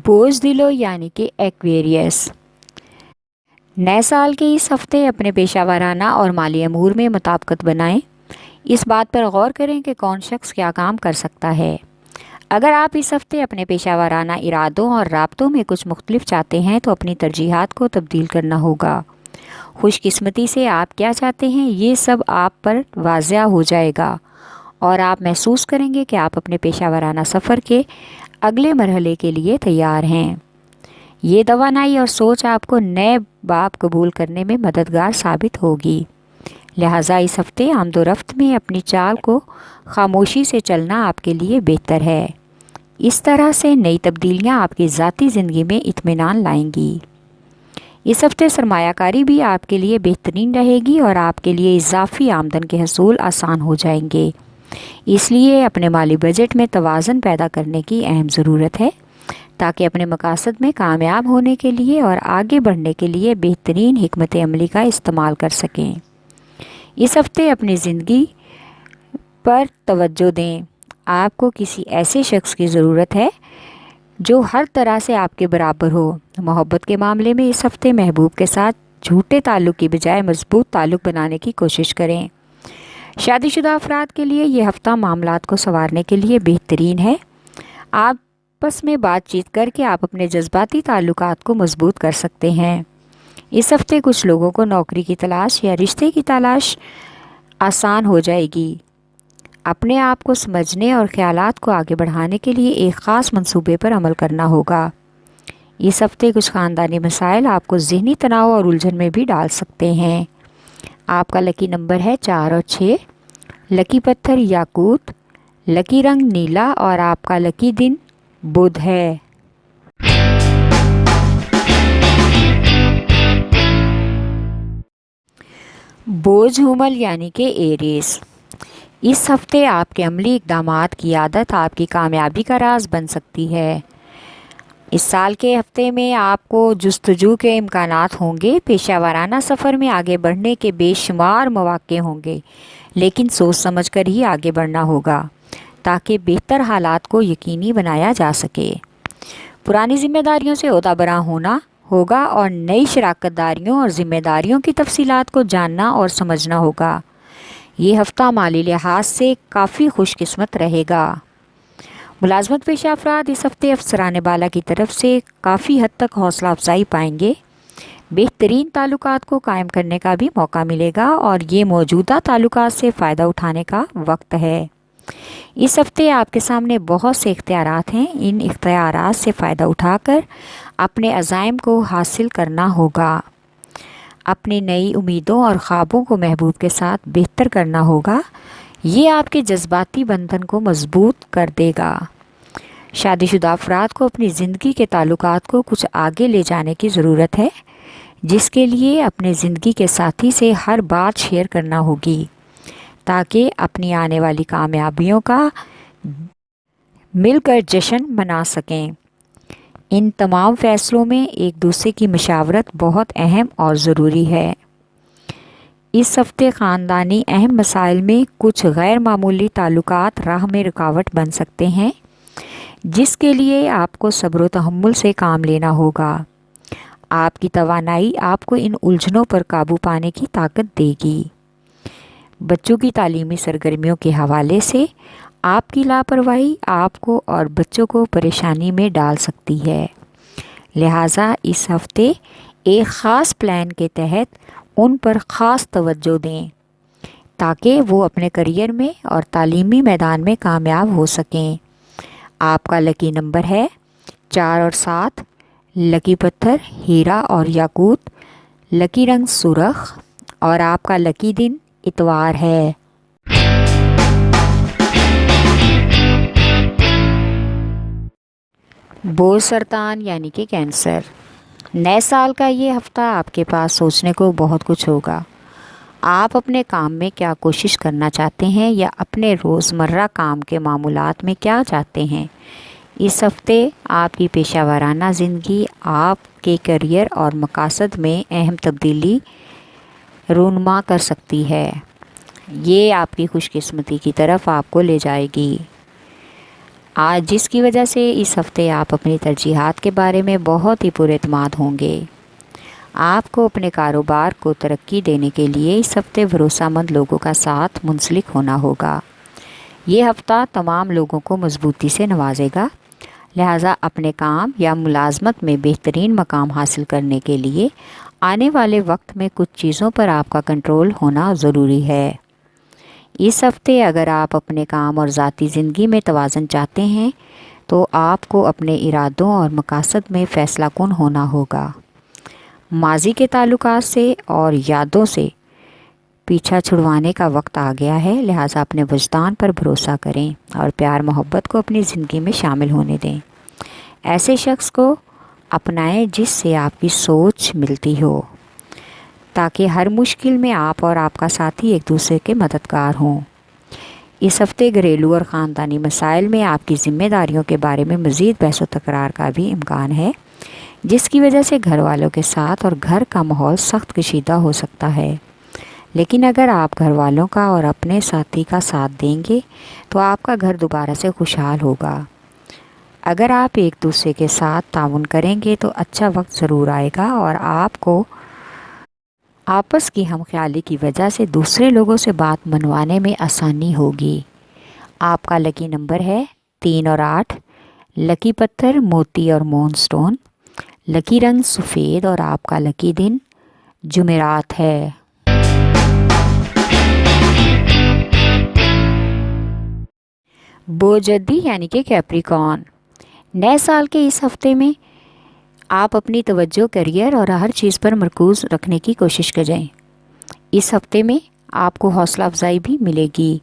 بوجھ دلو یعنی کہ ایکویریس، نئے سال کے اس ہفتے اپنے پیشہ ورانہ اور مالی امور میں مطابقت بنائیں۔ اس بات پر غور کریں کہ کون شخص کیا کام کر سکتا ہے۔ اگر آپ اس ہفتے اپنے پیشہ ورانہ ارادوں اور رابطوں میں کچھ مختلف چاہتے ہیں تو اپنی ترجیحات کو تبدیل کرنا ہوگا۔ خوش قسمتی سے آپ کیا چاہتے ہیں یہ سب آپ پر واضح ہو جائے گا اور آپ محسوس کریں گے کہ آپ اپنے پیشہ ورانہ سفر کے اگلے مرحلے کے لیے تیار ہیں۔ یہ توانائی اور سوچ آپ کو نئے باب قبول کرنے میں مددگار ثابت ہوگی۔ لہٰذا اس ہفتے آمد و رفت میں اپنی چال کو خاموشی سے چلنا آپ کے لیے بہتر ہے۔ اس طرح سے نئی تبدیلیاں آپ کی ذاتی زندگی میں اطمینان لائیں گی۔ اس ہفتے سرمایہ کاری بھی آپ کے لیے بہترین رہے گی اور آپ کے لیے اضافی آمدن کے حصول آسان ہو جائیں گے۔ اس لیے اپنے مالی بجٹ میں توازن پیدا کرنے کی اہم ضرورت ہے تاکہ اپنے مقاصد میں کامیاب ہونے کے لیے اور آگے بڑھنے کے لیے بہترین حکمت عملی کا استعمال کر سکیں۔ اس ہفتے اپنی زندگی پر توجہ دیں۔ آپ کو کسی ایسے شخص کی ضرورت ہے جو ہر طرح سے آپ کے برابر ہو۔ محبت کے معاملے میں اس ہفتے محبوب کے ساتھ جھوٹے تعلق کی بجائے مضبوط تعلق بنانے کی کوشش کریں۔ شادی شدہ افراد کے لیے یہ ہفتہ معاملات کو سنوارنے کے لیے بہترین ہے۔ آپس میں بات چیت کر کے آپ اپنے جذباتی تعلقات کو مضبوط کر سکتے ہیں۔ اس ہفتے کچھ لوگوں کو نوکری کی تلاش یا رشتے کی تلاش آسان ہو جائے گی۔ اپنے آپ کو سمجھنے اور خیالات کو آگے بڑھانے کے لیے ایک خاص منصوبے پر عمل کرنا ہوگا۔ اس ہفتے کچھ خاندانی مسائل آپ کو ذہنی تناؤ اور الجھن میں بھی ڈال سکتے ہیں۔ آپ کا لکی نمبر ہے 4 اور 6، لکی پتھر یاقوت، لکی رنگ نیلا اور آپ کا لکی دن بدھ ہے۔ بوجھ حمل یعنی کہ ایریس، اس ہفتے آپ کے عملی اقدامات کی عادت آپ کی کامیابی کا راز بن سکتی ہے۔ اس سال کے ہفتے میں آپ کو جستجو کے امکانات ہوں گے۔ پیشہ ورانہ سفر میں آگے بڑھنے کے بے شمار مواقع ہوں گے، لیکن سوچ سمجھ کر ہی آگے بڑھنا ہوگا تاکہ بہتر حالات کو یقینی بنایا جا سکے۔ پرانی ذمہ داریوں سے عہدہ برآں ہونا ہوگا اور نئی شراکت داریوں اور ذمہ داریوں کی تفصیلات کو جاننا اور سمجھنا ہوگا۔ یہ ہفتہ مالی لحاظ سے کافی خوش قسمت رہے گا۔ ملازمت پیشہ افراد اس ہفتے افسران بالا کی طرف سے کافی حد تک حوصلہ افزائی پائیں گے۔ بہترین تعلقات کو قائم کرنے کا بھی موقع ملے گا اور یہ موجودہ تعلقات سے فائدہ اٹھانے کا وقت ہے۔ اس ہفتے آپ کے سامنے بہت سے اختیارات ہیں۔ ان اختیارات سے فائدہ اٹھا کر اپنے عزائم کو حاصل کرنا ہوگا۔ اپنی نئی امیدوں اور خوابوں کو محبوب کے ساتھ بہتر کرنا ہوگا۔ یہ آپ کے جذباتی بندھن کو مضبوط کر دے گا۔ شادی شدہ افراد کو اپنی زندگی کے تعلقات کو کچھ آگے لے جانے کی ضرورت ہے، جس کے لیے اپنے زندگی کے ساتھی سے ہر بات شیئر کرنا ہوگی تاکہ اپنی آنے والی کامیابیوں کا مل کر جشن منا سکیں۔ ان تمام فیصلوں میں ایک دوسرے کی مشاورت بہت اہم اور ضروری ہے۔ اس ہفتے خاندانی اہم مسائل میں کچھ غیر معمولی تعلقات راہ میں رکاوٹ بن سکتے ہیں، جس کے لیے آپ کو صبر و تحمل سے کام لینا ہوگا۔ آپ کی توانائی آپ کو ان الجھنوں پر قابو پانے کی طاقت دے گی۔ بچوں کی تعلیمی سرگرمیوں کے حوالے سے آپ کی لاپرواہی آپ کو اور بچوں کو پریشانی میں ڈال سکتی ہے۔ لہٰذا اس ہفتے ایک خاص پلان کے تحت ان پر خاص توجہ دیں تاکہ وہ اپنے کیریئر میں اور تعلیمی میدان میں کامیاب ہو سکیں۔ آپ کا لکی نمبر ہے 4 اور 7، لکی پتھر ہیرا اور یاقوت، لکی رنگ سرخ اور آپ کا لکی دن اتوار ہے۔ بوجھ سرطان یعنی کہ کینسر، نئے سال کا یہ ہفتہ آپ کے پاس سوچنے کو بہت کچھ ہوگا۔ آپ اپنے کام میں کیا کوشش کرنا چاہتے ہیں یا اپنے روزمرہ کام کے معمولات میں کیا چاہتے ہیں۔ اس ہفتے آپ کی پیشہ ورانہ زندگی آپ کے کیریئر اور مقاصد میں اہم تبدیلی رونما کر سکتی ہے۔ یہ آپ کی خوش قسمتی کی طرف آپ کو لے جائے گی۔ جس کی وجہ سے اس ہفتے آپ اپنی ترجیحات کے بارے میں بہت ہی پر اعتماد ہوں گے۔ آپ کو اپنے کاروبار کو ترقی دینے کے لیے اس ہفتے بھروسہ مند لوگوں کا ساتھ منسلک ہونا ہوگا۔ یہ ہفتہ تمام لوگوں کو مضبوطی سے نوازے گا، لہٰذا اپنے کام یا ملازمت میں بہترین مقام حاصل کرنے کے لیے آنے والے وقت میں کچھ چیزوں پر آپ کا کنٹرول ہونا ضروری ہے۔ اس ہفتے اگر آپ اپنے کام اور ذاتی زندگی میں توازن چاہتے ہیں تو آپ کو اپنے ارادوں اور مقاصد میں فیصلہ کن ہونا ہوگا۔ ماضی کے تعلقات سے اور یادوں سے پیچھا چھڑوانے کا وقت آ گیا ہے، لہٰذا اپنے وجدان پر بھروسہ کریں اور پیار محبت کو اپنی زندگی میں شامل ہونے دیں۔ ایسے شخص کو اپنائیں جس سے آپ کی سوچ ملتی ہو، تاکہ ہر مشکل میں آپ اور آپ کا ساتھی ایک دوسرے کے مددگار ہوں۔ اس ہفتے گھریلو اور خاندانی مسائل میں آپ کی ذمہ داریوں کے بارے میں مزید بحث و تکرار کا بھی امکان ہے، جس کی وجہ سے گھر والوں کے ساتھ اور گھر کا ماحول سخت کشیدہ ہو سکتا ہے۔ لیکن اگر آپ گھر والوں کا اور اپنے ساتھی کا ساتھ دیں گے تو آپ کا گھر دوبارہ سے خوشحال ہوگا۔ اگر آپ ایک دوسرے کے ساتھ تعاون کریں گے تو اچھا وقت ضرور آئے گا اور آپ کو آپس کی ہم خیالی کی وجہ سے دوسرے لوگوں سے بات منوانے میں آسانی ہوگی۔ آپ کا لکی نمبر ہے 3 اور 8۔ لکی پتھر موتی اور مون سٹون۔ لکی رنگ سفید اور آپ کا لکی دن جمعرات ہے۔ بوجدی یعنی کہ کیپریکارن، نئے سال کے اس ہفتے میں آپ اپنی توجہ کیریئر اور ہر چیز پر مرکوز رکھنے کی کوشش کریں۔ اس ہفتے میں آپ کو حوصلہ افزائی بھی ملے گی۔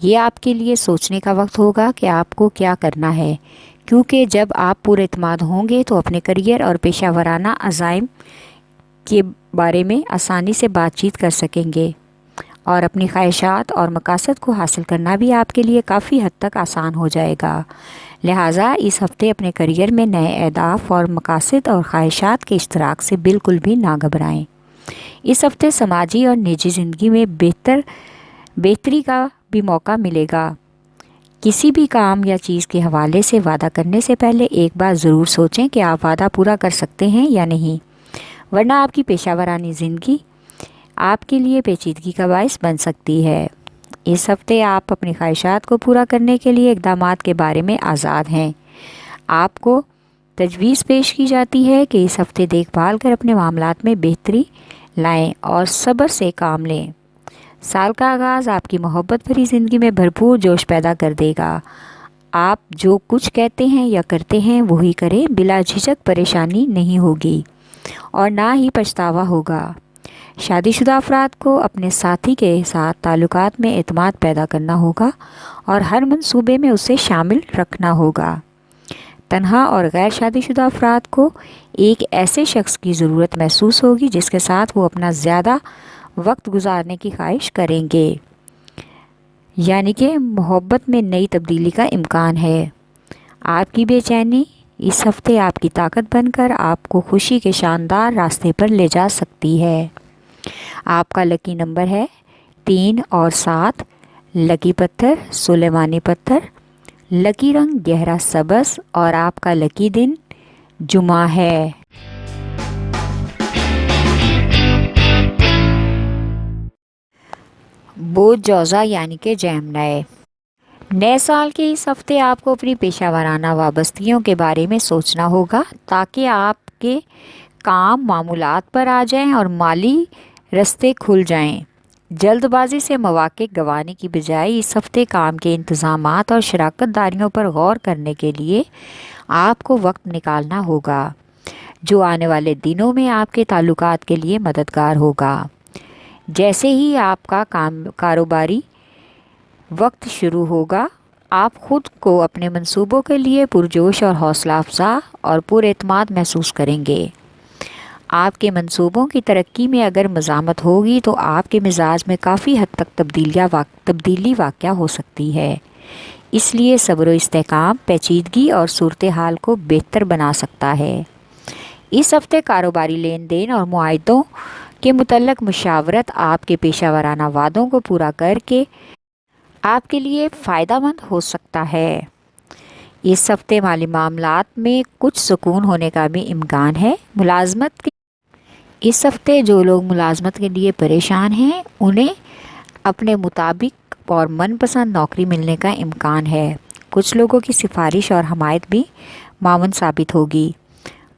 یہ آپ کے لیے سوچنے کا وقت ہوگا کہ آپ کو کیا کرنا ہے، کیونکہ جب آپ پر اعتماد ہوں گے تو اپنے کیریئر اور پیشہ ورانہ عزائم کے بارے میں آسانی سے بات چیت کر سکیں گے اور اپنی خواہشات اور مقاصد کو حاصل کرنا بھی آپ کے لیے کافی حد تک آسان ہو جائے گا۔ لہٰذا اس ہفتے اپنے کیریئر میں نئے اہداف اور مقاصد اور خواہشات کے اشتراک سے بالکل بھی نہ گھبرائیں۔ اس ہفتے سماجی اور نجی زندگی میں بہتری کا بھی موقع ملے گا۔ کسی بھی کام یا چیز کے حوالے سے وعدہ کرنے سے پہلے ایک بار ضرور سوچیں کہ آپ وعدہ پورا کر سکتے ہیں یا نہیں، ورنہ آپ کی پیشہ ورانہ زندگی آپ کے لیے پیچیدگی کا باعث بن سکتی ہے۔ اس ہفتے آپ اپنی خواہشات کو پورا کرنے کے لیے اقدامات کے بارے میں آزاد ہیں۔ آپ کو تجویز پیش کی جاتی ہے کہ اس ہفتے دیکھ بھال کر اپنے معاملات میں بہتری لائیں اور صبر سے کام لیں۔ سال کا آغاز آپ کی محبت بھری زندگی میں بھرپور جوش پیدا کر دے گا۔ آپ جو کچھ کہتے ہیں یا کرتے ہیں وہی کریں، بلا جھجک پریشانی نہیں ہوگی اور نہ ہی پچھتاوا ہوگا۔ شادی شدہ افراد کو اپنے ساتھی کے ساتھ تعلقات میں اعتماد پیدا کرنا ہوگا اور ہر منصوبے میں اسے شامل رکھنا ہوگا۔ تنہا اور غیر شادی شدہ افراد کو ایک ایسے شخص کی ضرورت محسوس ہوگی جس کے ساتھ وہ اپنا زیادہ وقت گزارنے کی خواہش کریں گے، یعنی کہ محبت میں نئی تبدیلی کا امکان ہے۔ آپ کی بے چینی اس ہفتے آپ کی طاقت بن کر آپ کو خوشی کے شاندار راستے پر لے جا سکتی ہے۔ آپ کا لکی نمبر ہے 3 اور 7۔ لکی پتھر سلیمانی پتھر۔ لکی رنگ گہرا سبز اور آپ کا لکی دن جمعہ ہے۔ بوجھ جوزا یعنی کہ جیمنی، نئے سال کے اس ہفتے آپ کو اپنی پیشہ ورانہ وابستگیوں کے بارے میں سوچنا ہوگا تاکہ آپ کے کام معمولات پر آ جائیں اور مالی رستے کھل جائیں۔ جلد بازی سے مواقع گنوانے کی بجائے اس ہفتے کام کے انتظامات اور شراکت داریوں پر غور کرنے کے لیے آپ کو وقت نکالنا ہوگا، جو آنے والے دنوں میں آپ کے تعلقات کے لیے مددگار ہوگا۔ جیسے ہی آپ کا کاروباری وقت شروع ہوگا، آپ خود کو اپنے منصوبوں کے لیے پرجوش اور حوصلہ افزا اور پر اعتماد محسوس کریں گے۔ آپ کے منصوبوں کی ترقی میں اگر مزاحمت ہوگی تو آپ کے مزاج میں کافی حد تک تبدیلی واقع ہو سکتی ہے، اس لیے صبر و استحکام پیچیدگی اور صورتحال کو بہتر بنا سکتا ہے۔ اس ہفتے کاروباری لین دین اور معاہدوں کے متعلق مشاورت آپ کے پیشہ ورانہ وعدوں کو پورا کر کے آپ کے لیے فائدہ مند ہو سکتا ہے۔ اس ہفتے مالی معاملات میں کچھ سکون ہونے کا بھی امکان ہے۔ اس ہفتے جو لوگ ملازمت کے لیے پریشان ہیں انہیں اپنے مطابق اور من پسند نوکری ملنے کا امکان ہے۔ کچھ لوگوں کی سفارش اور حمایت بھی معاون ثابت ہوگی۔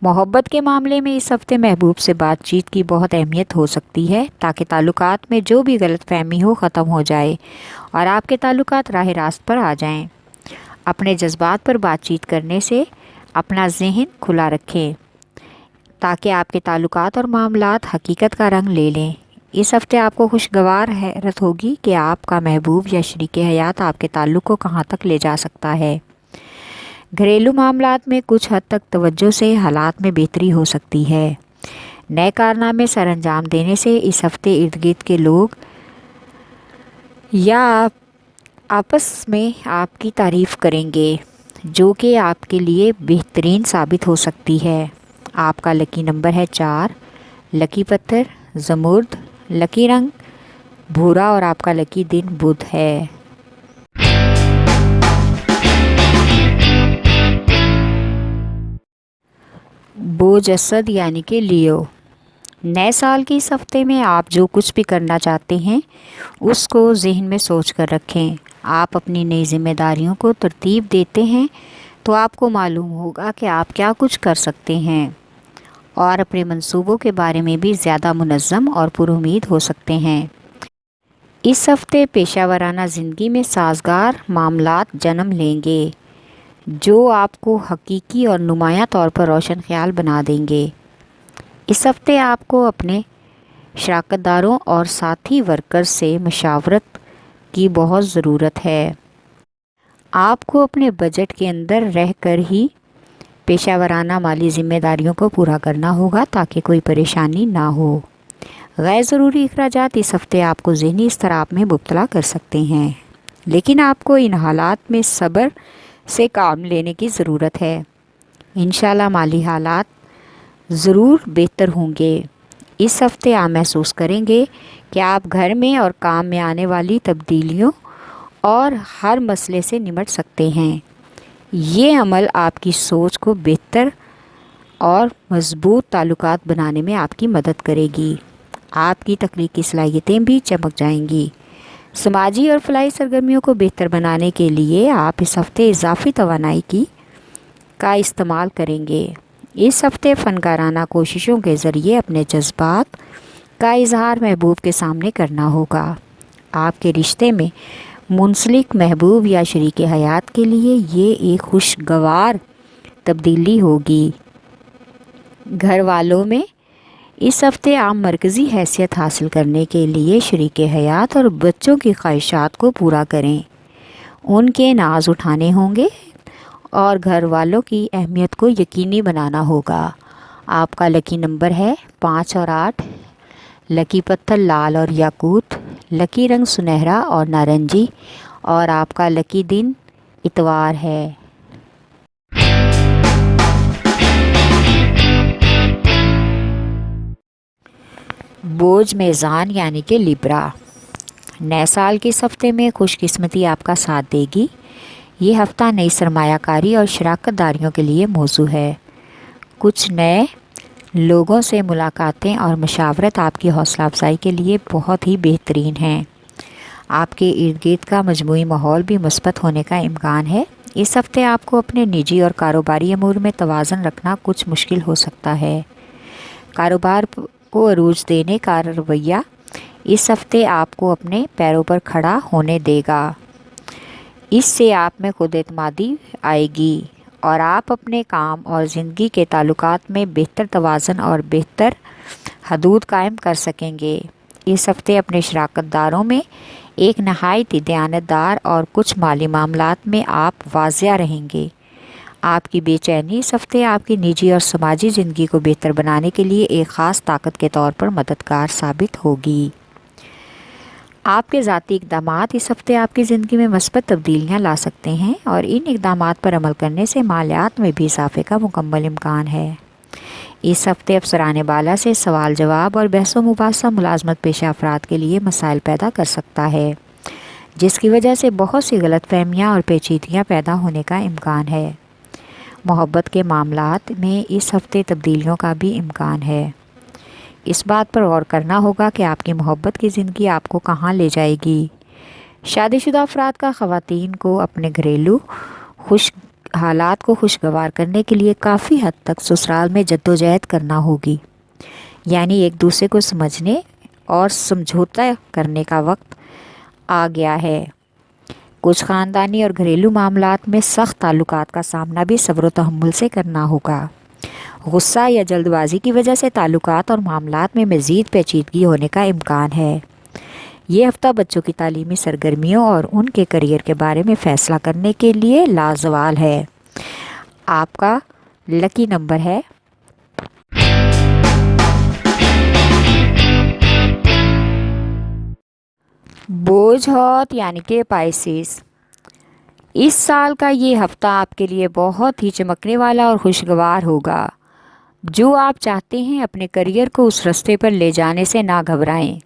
محبت کے معاملے میں اس ہفتے محبوب سے بات چیت کی بہت اہمیت ہو سکتی ہے تاکہ تعلقات میں جو بھی غلط فہمی ہو ختم ہو جائے اور آپ کے تعلقات راہ راست پر آ جائیں۔ اپنے جذبات پر بات چیت کرنے سے اپنا ذہن کھلا رکھیں تاکہ آپ کے تعلقات اور معاملات حقیقت کا رنگ لے لیں۔ اس ہفتے آپ کو خوشگوار حیرت ہوگی کہ آپ کا محبوب یا شریک حیات آپ کے تعلق کو کہاں تک لے جا سکتا ہے۔ گھریلو معاملات میں کچھ حد تک توجہ سے حالات میں بہتری ہو سکتی ہے۔ نئے کارنامے سر انجام دینے سے اس ہفتے ارد گرد کے لوگ یا آپس میں آپ کی تعریف کریں گے جو کہ آپ کے لیے بہترین ثابت ہو سکتی ہے۔ آپ کا لکی نمبر ہے 4، لکی پتھر زمرد، لکی رنگ بھورا اور آپ کا لکی دن بدھ ہے۔ بوجھ اسد یعنی کہ لیو، نئے سال کے اس ہفتے میں آپ جو کچھ بھی کرنا چاہتے ہیں اس کو ذہن میں سوچ کر رکھیں۔ آپ اپنی نئی ذمہ داریوں کو ترتیب دیتے ہیں تو آپ کو معلوم ہوگا کہ آپ کیا کچھ کر سکتے ہیں اور اپنے منصوبوں کے بارے میں بھی زیادہ منظم اور پر امید ہو سکتے ہیں۔ اس ہفتے پیشہ ورانہ زندگی میں سازگار معاملات جنم لیں گے جو آپ کو حقیقی اور نمایاں طور پر روشن خیال بنا دیں گے۔ اس ہفتے آپ کو اپنے شراکت داروں اور ساتھی ورکرز سے مشاورت کی بہت ضرورت ہے۔ آپ کو اپنے بجٹ کے اندر رہ کر ہی پیشہ ورانہ مالی ذمہ داریوں کو پورا کرنا ہوگا تاکہ کوئی پریشانی نہ ہو۔ غیر ضروری اخراجات اس ہفتے آپ کو ذہنی اضطراب میں مبتلا کر سکتے ہیں، لیکن آپ کو ان حالات میں صبر سے کام لینے کی ضرورت ہے۔ انشاءاللہ مالی حالات ضرور بہتر ہوں گے۔ اس ہفتے آپ محسوس کریں گے کہ آپ گھر میں اور کام میں آنے والی تبدیلیوں اور ہر مسئلے سے نمٹ سکتے ہیں۔ یہ عمل آپ کی سوچ کو بہتر اور مضبوط تعلقات بنانے میں آپ کی مدد کرے گی۔ آپ کی تخلیقی صلاحیتیں بھی چمک جائیں گی۔ سماجی اور فلاحی سرگرمیوں کو بہتر بنانے کے لیے آپ اس ہفتے اضافی توانائی کا استعمال کریں گے۔ اس ہفتے فنکارانہ کوششوں کے ذریعے اپنے جذبات کا اظہار محبوب کے سامنے کرنا ہوگا۔ آپ کے رشتے میں منسلک محبوب یا شریک حیات کے لیے یہ ایک خوشگوار تبدیلی ہوگی۔ گھر والوں میں اس ہفتے آپ مرکزی حیثیت حاصل کرنے کے لیے شریک حیات اور بچوں کی خواہشات کو پورا کریں۔ ان کے ناز اٹھانے ہوں گے اور گھر والوں کی اہمیت کو یقینی بنانا ہوگا۔ آپ کا لکی نمبر ہے 5 اور 8، لکی پتھر لال اور یاقوت، لکی رنگ سنہرا اور نارنجی اور آپ کا لکی دن اتوار ہے۔ بوجھ میزان یعنی کہ لیبرا، نئے سال کے اس ہفتے میں خوش قسمتی آپ کا ساتھ دے گی۔ یہ ہفتہ نئی سرمایہ کاری اور شراکت داریوں کے لیے موزوں ہے۔ کچھ نئے لوگوں سے ملاقاتیں اور مشاورت آپ کی حوصلہ افزائی کے لیے بہت ہی بہترین ہیں۔ آپ کے ارد گرد کا مجموعی ماحول بھی مثبت ہونے کا امکان ہے۔ اس ہفتے آپ کو اپنے نجی اور کاروباری امور میں توازن رکھنا کچھ مشکل ہو سکتا ہے۔ کاروبار کو عروج دینے کا رویہ اس ہفتے آپ کو اپنے پیروں پر کھڑا ہونے دے گا۔ اس سے آپ میں خود اعتمادی آئے گی اور آپ اپنے کام اور زندگی کے تعلقات میں بہتر توازن اور بہتر حدود قائم کر سکیں گے۔ اس ہفتے اپنے شراکت داروں میں ایک نہایت دیانت دار اور کچھ مالی معاملات میں آپ واضح رہیں گے۔ آپ کی بے چینی اس ہفتے آپ کی نجی اور سماجی زندگی کو بہتر بنانے کے لیے ایک خاص طاقت کے طور پر مددگار ثابت ہوگی۔ آپ کے ذاتی اقدامات اس ہفتے آپ کی زندگی میں مثبت تبدیلیاں لا سکتے ہیں اور ان اقدامات پر عمل کرنے سے مالیات میں بھی اضافے کا مکمل امکان ہے۔ اس ہفتے افسران بالا سے سوال جواب اور بحث و مباحثہ ملازمت پیشہ افراد کے لیے مسائل پیدا کر سکتا ہے۔ جس کی وجہ سے بہت سی غلط فہمیاں اور پیچیدگیاں پیدا ہونے کا امکان ہے۔ محبت کے معاملات میں اس ہفتے تبدیلیوں کا بھی امکان ہے۔ اس بات پر غور کرنا ہوگا کہ آپ کی محبت کی زندگی آپ کو کہاں لے جائے گی۔ شادی شدہ افراد کا خواتین کو اپنے گھریلو حالات کو خوشگوار کرنے کے لیے کافی حد تک سسرال میں جدوجہد کرنا ہوگی، یعنی ایک دوسرے کو سمجھنے اور سمجھوتا کرنے کا وقت آ گیا ہے۔ کچھ خاندانی اور گھریلو معاملات میں سخت تعلقات کا سامنا بھی صبر و تحمل سے کرنا ہوگا۔ غصہ یا جلد بازی کی وجہ سے تعلقات اور معاملات میں مزید پیچیدگی ہونے کا امکان ہے۔ یہ ہفتہ بچوں کی تعلیمی سرگرمیوں اور ان کے کیریئر کے بارے میں فیصلہ کرنے کے لیے لازوال ہے۔ آپ کا لکی نمبر ہے 'بوجھ' یعنی کہ پائسیس۔ اس سال کا یہ ہفتہ آپ کے لیے بہت ہی چمکنے والا اور خوشگوار ہوگا۔ جو آپ چاہتے ہیں اپنے کیریئر کو اس راستے پر لے جانے سے نہ گھبرائیں۔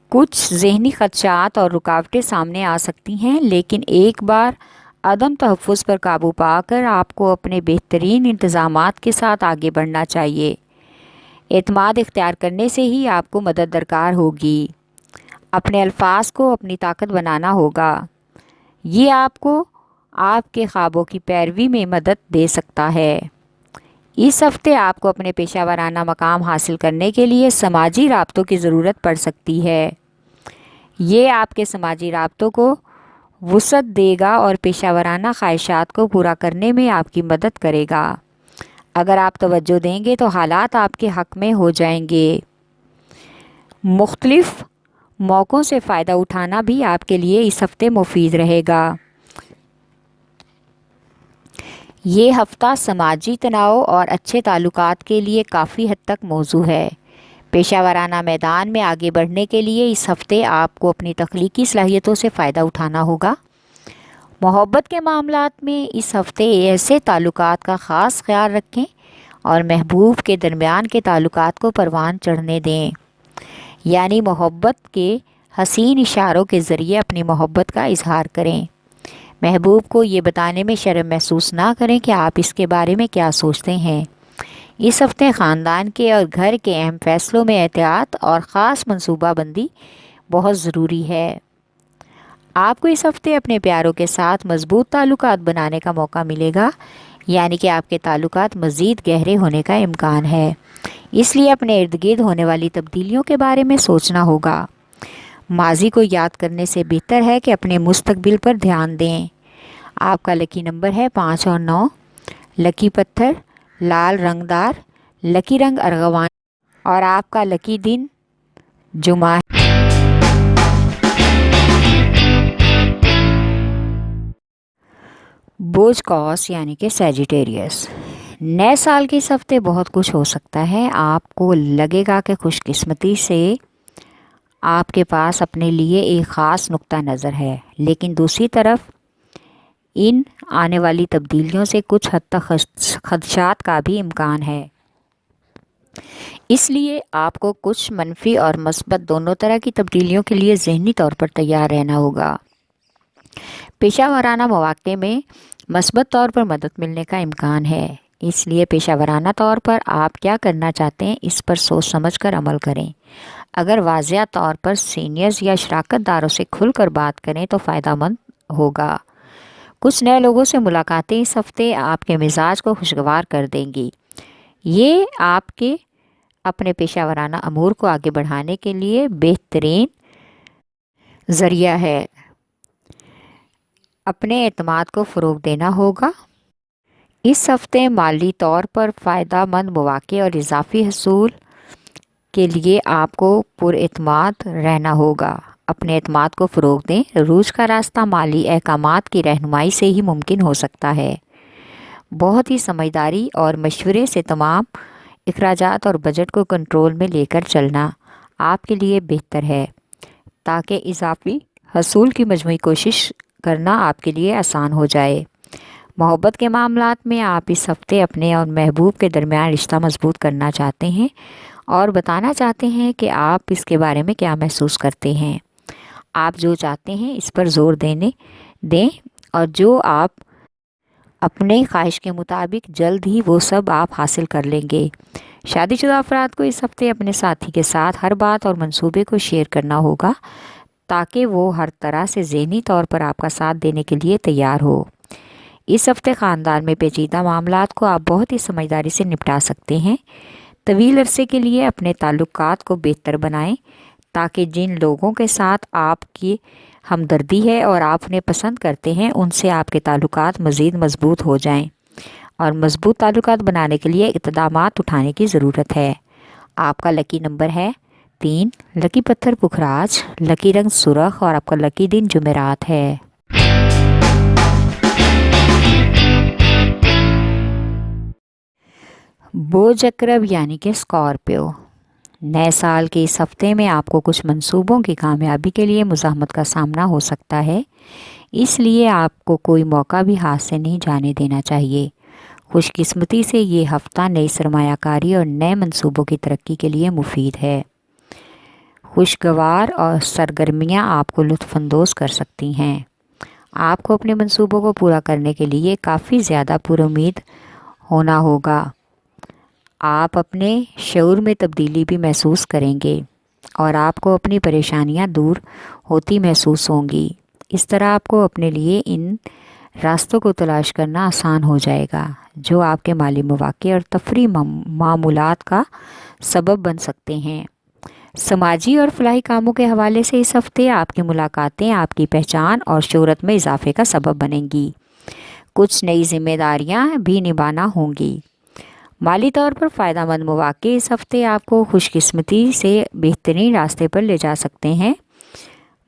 کچھ ذہنی خدشات اور رکاوٹیں سامنے آ سکتی ہیں، لیکن ایک بار عدم تحفظ پر قابو پا کر آپ کو اپنے بہترین انتظامات کے ساتھ آگے بڑھنا چاہیے۔ اعتماد اختیار کرنے سے ہی آپ کو مدد درکار ہوگی۔ اپنے الفاظ کو اپنی طاقت بنانا ہوگا۔ یہ آپ کو آپ کے خوابوں کی پیروی میں مدد دے سکتا ہے۔ اس ہفتے آپ کو اپنے پیشہ ورانہ مقام حاصل کرنے کے لیے سماجی رابطوں کی ضرورت پڑ سکتی ہے۔ یہ آپ کے سماجی رابطوں کو وسعت دے گا اور پیشہ ورانہ خواہشات کو پورا کرنے میں آپ کی مدد کرے گا۔ اگر آپ توجہ دیں گے تو حالات آپ کے حق میں ہو جائیں گے۔ مختلف موقعوں سے فائدہ اٹھانا بھی آپ کے لیے اس ہفتے مفید رہے گا۔ یہ ہفتہ سماجی تناؤ اور اچھے تعلقات کے لیے کافی حد تک موزوں ہے۔ پیشہ ورانہ میدان میں آگے بڑھنے کے لیے اس ہفتے آپ کو اپنی تخلیقی صلاحیتوں سے فائدہ اٹھانا ہوگا۔ محبت کے معاملات میں اس ہفتے ایسے تعلقات کا خاص خیال رکھیں اور محبوب کے درمیان کے تعلقات کو پروان چڑھنے دیں، یعنی محبت کے حسین اشاروں کے ذریعے اپنی محبت کا اظہار کریں۔ محبوب کو یہ بتانے میں شرم محسوس نہ کریں کہ آپ اس کے بارے میں کیا سوچتے ہیں۔ اس ہفتے خاندان کے اور گھر کے اہم فیصلوں میں احتیاط اور خاص منصوبہ بندی بہت ضروری ہے۔ آپ کو اس ہفتے اپنے پیاروں کے ساتھ مضبوط تعلقات بنانے کا موقع ملے گا، یعنی کہ آپ کے تعلقات مزید گہرے ہونے کا امکان ہے۔ اس لیے اپنے ارد گرد ہونے والی تبدیلیوں کے بارے میں سوچنا ہوگا۔ ماضی کو یاد کرنے سے بہتر ہے کہ اپنے مستقبل پر دھیان دیں۔ آپ کا لکی نمبر ہے 5 اور 9۔ لکی پتھر لال رنگ دار، لکی رنگ ارغوان اور آپ کا لکی دن جمعہ ہے۔ بوجھ قوس یعنی کہ سیجیٹیریس۔ نئے سال کے اس ہفتے بہت کچھ ہو سکتا ہے۔ آپ کو لگے گا کہ خوش قسمتی سے آپ کے پاس اپنے لیے ایک خاص نقطہ نظر ہے، لیکن دوسری طرف ان آنے والی تبدیلیوں سے کچھ حد تک خدشات کا بھی امکان ہے۔ اس لیے آپ کو کچھ منفی اور مثبت دونوں طرح کی تبدیلیوں کے لیے ذہنی طور پر تیار رہنا ہوگا۔ پیشہ ورانہ مواقع میں مثبت طور پر مدد ملنے کا امکان ہے، اس لیے پیشہ ورانہ طور پر آپ کیا کرنا چاہتے ہیں اس پر سوچ سمجھ کر عمل کریں۔ اگر واضح طور پر سینئرز یا شراکت داروں سے کھل کر بات کریں تو فائدہ مند ہوگا۔ کچھ نئے لوگوں سے ملاقاتیں اس ہفتے آپ کے مزاج کو خوشگوار کر دیں گی۔ یہ آپ کے اپنے پیشہ ورانہ امور کو آگے بڑھانے کے لیے بہترین ذریعہ ہے۔ اپنے اعتماد کو فروغ دینا ہوگا۔ اس ہفتے مالی طور پر فائدہ مند مواقع اور اضافی حصول کے لیے آپ کو پر اعتماد رہنا ہوگا۔ اپنے اعتماد کو فروغ دیں۔ عروج کا راستہ مالی احکامات کی رہنمائی سے ہی ممکن ہو سکتا ہے۔ بہت ہی سمجھداری اور مشورے سے تمام اخراجات اور بجٹ کو کنٹرول میں لے کر چلنا آپ کے لیے بہتر ہے، تاکہ اضافی حصول کی مجموعی کوشش کرنا آپ کے لیے آسان ہو جائے۔ محبت کے معاملات میں آپ اس ہفتے اپنے اور محبوب کے درمیان رشتہ مضبوط کرنا چاہتے ہیں اور بتانا چاہتے ہیں کہ آپ اس کے بارے میں کیا محسوس کرتے ہیں۔ آپ جو چاہتے ہیں اس پر زور دیں اور جو آپ اپنے خواہش کے مطابق جلد ہی وہ سب آپ حاصل کر لیں گے۔ شادی شدہ افراد کو اس ہفتے اپنے ساتھی کے ساتھ ہر بات اور منصوبے کو شیئر کرنا ہوگا تاکہ وہ ہر طرح سے ذہنی طور پر آپ کا ساتھ دینے کے لیے تیار ہو۔ اس ہفتے خاندان میں پیچیدہ معاملات کو آپ بہت ہی سمجھداری سے نپٹا سکتے ہیں۔ طویل عرصے کے لیے اپنے تعلقات کو بہتر بنائیں تاکہ جن لوگوں کے ساتھ آپ کی ہمدردی ہے اور آپ انہیں پسند کرتے ہیں ان سے آپ کے تعلقات مزید مضبوط ہو جائیں، اور مضبوط تعلقات بنانے کے لیے اقدامات اٹھانے کی ضرورت ہے۔ آپ کا لکی نمبر ہے 3، لکی پتھر پکھراج، لکی رنگ سرخ اور آپ کا لکی دن جمعرات ہے۔ بوجھ عقرب یعنی کہ اسکارپیو، نئے سال کے اس ہفتے میں آپ کو کچھ منصوبوں کی کامیابی کے لیے مزاحمت کا سامنا ہو سکتا ہے، اس لیے آپ کو کوئی موقع بھی ہاتھ سے نہیں جانے دینا چاہیے۔ خوش قسمتی سے یہ ہفتہ نئی سرمایہ کاری اور نئے منصوبوں کی ترقی کے لیے مفید ہے۔ خوشگوار اور سرگرمیاں آپ کو لطف اندوز کر سکتی ہیں۔ آپ کو اپنے منصوبوں کو پورا کرنے کے لیے کافی زیادہ پر امید ہونا ہوگا۔ آپ اپنے شعور میں تبدیلی بھی محسوس کریں گے اور آپ کو اپنی پریشانیاں دور ہوتی محسوس ہوں گی۔ اس طرح آپ کو اپنے لیے ان راستوں کو تلاش کرنا آسان ہو جائے گا جو آپ کے مالی مواقع اور تفریحی معمولات کا سبب بن سکتے ہیں۔ سماجی اور فلاحی کاموں کے حوالے سے اس ہفتے آپ کی ملاقاتیں آپ کی پہچان اور شہرت میں اضافے کا سبب بنیں گی۔ کچھ نئی ذمہ داریاں بھی نبھانا ہوں گی۔ مالی طور پر فائدہ مند مواقع اس ہفتے آپ کو خوش قسمتی سے بہترین راستے پر لے جا سکتے ہیں۔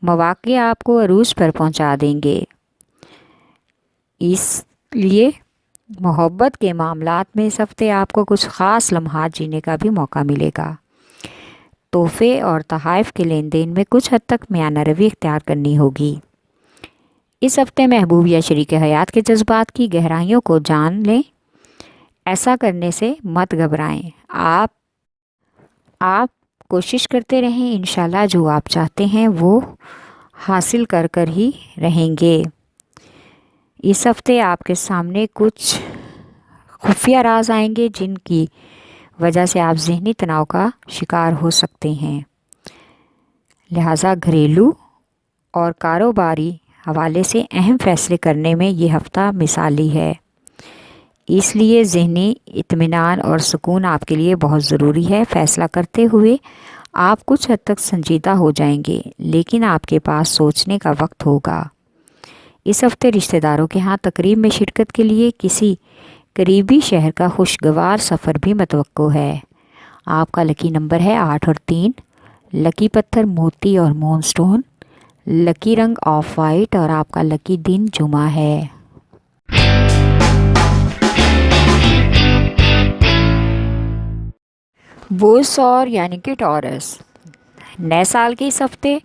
مواقع آپ کو عروج پر پہنچا دیں گے، اس لیے محبت کے معاملات میں اس ہفتے آپ کو کچھ خاص لمحات جینے کا بھی موقع ملے گا۔ تحفے اور تحائف کے لین دین میں کچھ حد تک میانہ روی اختیار کرنی ہوگی۔ اس ہفتے محبوب یا شریک حیات کے جذبات کی گہرائیوں کو جان لیں، ایسا کرنے سے مت گھبرائیں۔ آپ کوشش کرتے رہیں، انشاءاللہ جو آپ چاہتے ہیں وہ حاصل کر ہی رہیں گے۔ اس ہفتے آپ کے سامنے کچھ خفیہ راز آئیں گے جن کی وجہ سے آپ ذہنی تناؤ کا شکار ہو سکتے ہیں، لہٰذا گھریلو اور کاروباری حوالے سے اہم فیصلے کرنے میں یہ ہفتہ مثالی ہے۔ اس لیے ذہنی اطمینان اور سکون آپ کے لیے بہت ضروری ہے۔ فیصلہ کرتے ہوئے آپ کچھ حد تک سنجیدہ ہو جائیں گے، لیکن آپ کے پاس سوچنے کا وقت ہوگا۔ اس ہفتے رشتہ داروں کے ہاں تقریب میں شرکت کے لیے کسی قریبی شہر کا خوشگوار سفر بھی متوقع ہے۔ آپ کا لکی نمبر ہے 8 اور 3، لکی پتھر موتی اور مون سٹون، لکی رنگ آف وائٹ اور آپ کا لکی دن جمعہ ہے۔ بوسور یعنی کہ ٹورس، نئے سال کے اس ہفتے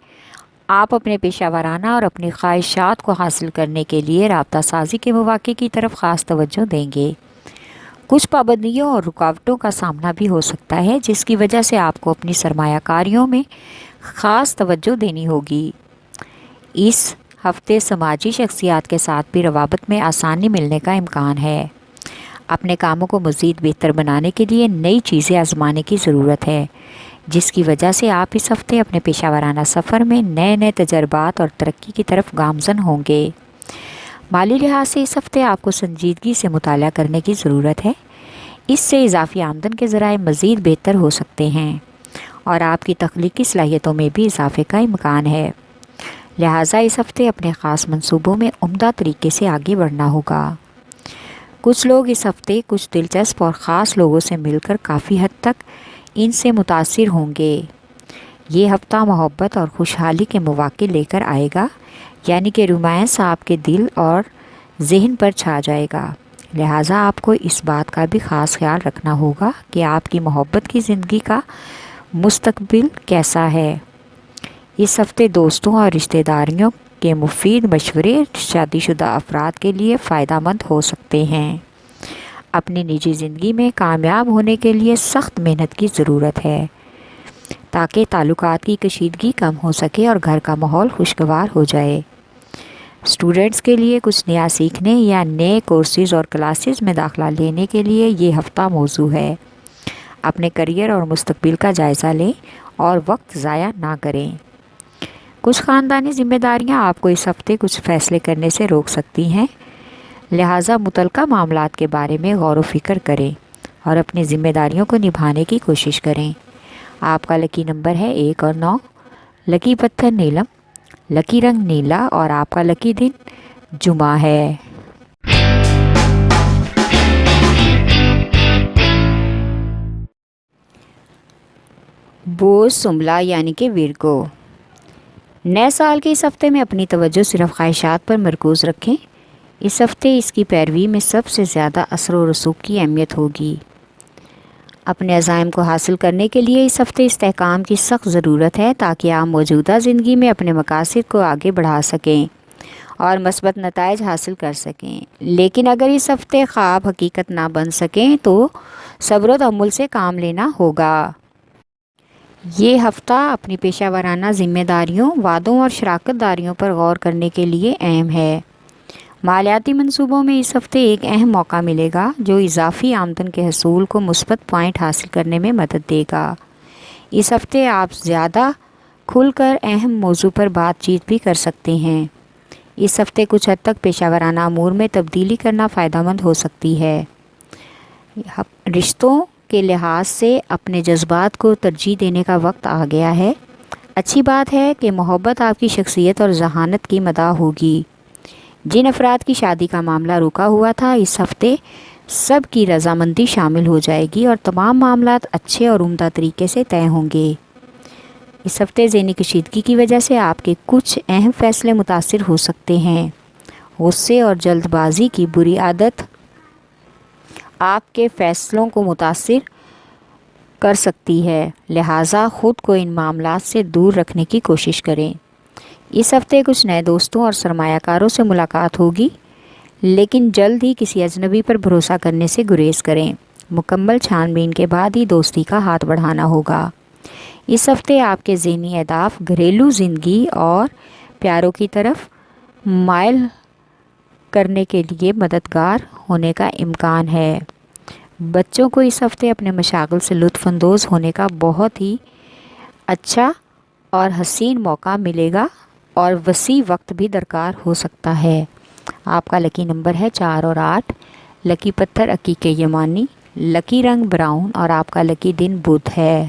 آپ اپنے پیشہ ورانہ اور اپنی خواہشات کو حاصل کرنے کے لیے رابطہ سازی کے مواقع کی طرف خاص توجہ دیں گے۔ کچھ پابندیوں اور رکاوٹوں کا سامنا بھی ہو سکتا ہے جس کی وجہ سے آپ کو اپنی سرمایہ کاریوں میں خاص توجہ دینی ہوگی۔ اس ہفتے سماجی شخصیات کے ساتھ بھی روابط میں آسانی ملنے کا امکان ہے۔ اپنے کاموں کو مزید بہتر بنانے کے لیے نئی چیزیں آزمانے کی ضرورت ہے، جس کی وجہ سے آپ اس ہفتے اپنے پیشہ ورانہ سفر میں نئے تجربات اور ترقی کی طرف گامزن ہوں گے۔ مالی لحاظ سے اس ہفتے آپ کو سنجیدگی سے مطالعہ کرنے کی ضرورت ہے، اس سے اضافی آمدن کے ذرائع مزید بہتر ہو سکتے ہیں اور آپ کی تخلیقی صلاحیتوں میں بھی اضافے کا امکان ہے۔ لہٰذا اس ہفتے اپنے خاص منصوبوں میں عمدہ طریقے سے آگے بڑھنا ہوگا۔ کچھ لوگ اس ہفتے کچھ دلچسپ اور خاص لوگوں سے مل کر کافی حد تک ان سے متاثر ہوں گے۔ یہ ہفتہ محبت اور خوشحالی کے مواقع لے کر آئے گا، یعنی کہ رومانس آپ کے دل اور ذہن پر چھا جائے گا۔ لہٰذا آپ کو اس بات کا بھی خاص خیال رکھنا ہوگا کہ آپ کی محبت کی زندگی کا مستقبل کیسا ہے۔ اس ہفتے دوستوں اور رشتہ داریوں کے مفید مشورے شادی شدہ افراد کے لیے فائدہ مند ہو سکتے ہیں۔ اپنی نجی زندگی میں کامیاب ہونے کے لیے سخت محنت کی ضرورت ہے۔ تاکہ تعلقات کی کشیدگی کم ہو سکے اور گھر کا ماحول خوشگوار ہو جائے۔ اسٹوڈنٹس کے لیے کچھ نیا سیکھنے یا نئے کورسز اور کلاسز میں داخلہ لینے کے لیے یہ ہفتہ موزوں ہے۔ اپنے کریئر اور مستقبل کا جائزہ لیں اور وقت ضائع نہ کریں۔ کچھ خاندانی ذمہ داریاں آپ کو اس ہفتے کچھ فیصلے کرنے سے روک سکتی ہیں، لہٰذا متعلقہ معاملات کے بارے میں غور و فکر کریں اور اپنی ذمہ داریوں کو نبھانے کی کوشش کریں۔ آپ کا لکی نمبر ہے 1 اور 9، لکی پتھر نیلم، لکی رنگ نیلا اور آپ کا لکی دن جمعہ ہے۔ بوز سنبلا یعنی کہ ورگو، نئے سال کے اس ہفتے میں اپنی توجہ صرف خواہشات پر مرکوز رکھیں۔ اس ہفتے اس کی پیروی میں سب سے زیادہ اثر و رسوخ کی اہمیت ہوگی۔ اپنے عزائم کو حاصل کرنے کے لیے اس ہفتے استحکام کی سخت ضرورت ہے تاکہ آپ موجودہ زندگی میں اپنے مقاصد کو آگے بڑھا سکیں اور مثبت نتائج حاصل کر سکیں۔ لیکن اگر اس ہفتے خواب حقیقت نہ بن سکیں تو صبر و تحمل سے کام لینا ہوگا۔ یہ ہفتہ اپنی پیشہ ورانہ ذمہ داریوں، وعدوں اور شراکت داریوں پر غور کرنے کے لیے اہم ہے۔ مالیاتی منصوبوں میں اس ہفتے ایک اہم موقع ملے گا جو اضافی آمدن کے حصول کو مثبت پوائنٹ حاصل کرنے میں مدد دے گا۔ اس ہفتے آپ زیادہ کھل کر اہم موضوع پر بات چیت بھی کر سکتے ہیں۔ اس ہفتے کچھ حد تک پیشہ ورانہ امور میں تبدیلی کرنا فائدہ مند ہو سکتی ہے۔ رشتوں کے لحاظ سے اپنے جذبات کو ترجیح دینے کا وقت آ گیا ہے۔ اچھی بات ہے کہ محبت آپ کی شخصیت اور ذہانت کی مداح ہوگی۔ جن افراد کی شادی کا معاملہ رکا ہوا تھا، اس ہفتے سب کی رضامندی شامل ہو جائے گی اور تمام معاملات اچھے اور عمدہ طریقے سے طے ہوں گے۔ اس ہفتے ذہنی کشیدگی کی وجہ سے آپ کے کچھ اہم فیصلے متاثر ہو سکتے ہیں۔ غصے اور جلد بازی کی بری عادت آپ کے فیصلوں کو متاثر کر سکتی ہے، لہٰذا خود کو ان معاملات سے دور رکھنے کی کوشش کریں۔ اس ہفتے کچھ نئے دوستوں اور سرمایہ کاروں سے ملاقات ہوگی، لیکن جلد ہی کسی اجنبی پر بھروسہ کرنے سے گریز کریں۔ مکمل چھان بین کے بعد ہی دوستی کا ہاتھ بڑھانا ہوگا۔ اس ہفتے آپ کے ذہنی اہداف گھریلو زندگی اور پیاروں کی طرف مائل کرنے کے لیے مددگار ہونے کا امکان ہے۔ بچوں کو اس ہفتے اپنے مشاغل سے لطف اندوز ہونے کا بہت ہی اچھا اور حسین موقع ملے گا اور وسیع وقت بھی درکار ہو سکتا ہے۔ آپ کا لکی نمبر ہے 4 اور 8، لکی پتھر عقیق یمانی، لکی رنگ براؤن اور آپ کا لکی دن بدھ ہے۔